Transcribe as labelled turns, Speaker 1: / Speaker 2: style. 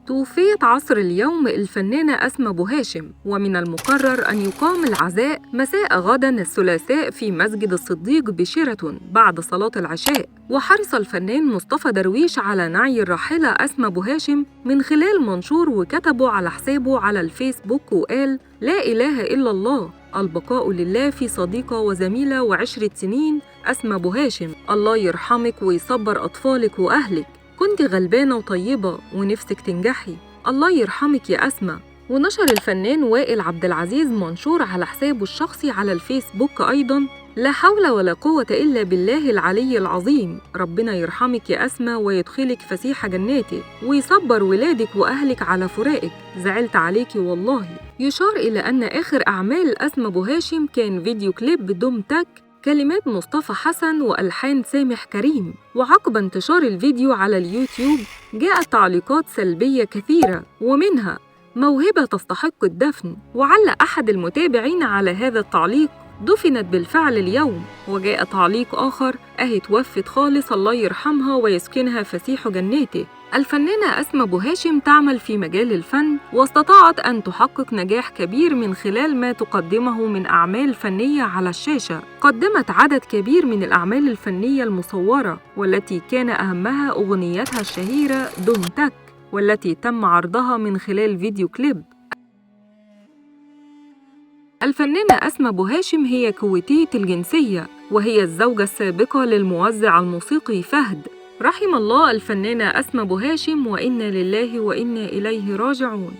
Speaker 1: توفيت عصر اليوم الفنانة أسماء أبو هاشم، ومن المقرر أن يقام العزاء مساء غداً الثلاثاء في مسجد الصديق بشيراتون بعد صلاة العشاء. وحرص الفنان مصطفى درويش على نعي الراحلة أسماء أبو هاشم من خلال منشور وكتبه على حسابه على الفيسبوك وقال: لا إله إلا الله، البقاء لله في صديقة وزميلة وعشرة سنين أسماء أبو هاشم، الله يرحمك ويصبر أطفالك وأهلك، كنت غلبانة وطيبة ونفسك تنجحي، الله يرحمك يا أسماء. ونشر الفنان وائل عبد العزيز منشور على حسابه الشخصي على الفيسبوك أيضاً: لا حول ولا قوة إلا بالله العلي العظيم، ربنا يرحمك يا أسماء ويدخلك فسيح جناته ويصبر ولادك وأهلك على فراقك، زعلت عليكي والله. يشار إلى أن آخر أعمال أسماء أبو هاشم كان فيديو كليب دوم تك، كلمات مصطفى حسن وألحان سامح كريم. وعقب انتشار الفيديو على اليوتيوب جاءت تعليقات سلبية كثيرة، ومنها: موهبة تستحق الدفن. وعلق أحد المتابعين على هذا التعليق: دفنت بالفعل اليوم. وجاء تعليق آخر: أهي توفت خالص، الله يرحمها ويسكنها فسيح جناته. الفنانة أسماء أبو هاشم تعمل في مجال الفن، واستطاعت أن تحقق نجاح كبير من خلال ما تقدمه من أعمال فنية على الشاشة. قدمت عدد كبير من الأعمال الفنية المصورة، والتي كان أهمها أغنيتها الشهيرة دوم تك، والتي تم عرضها من خلال فيديو كليب. الفنانة أسماء أبو هاشم هي كويتية الجنسية، وهي الزوجة السابقة للموزع الموسيقي فهد. رحم الله الفنانة أسماء أبو هاشم، وإنا لله وإنا إليه راجعون.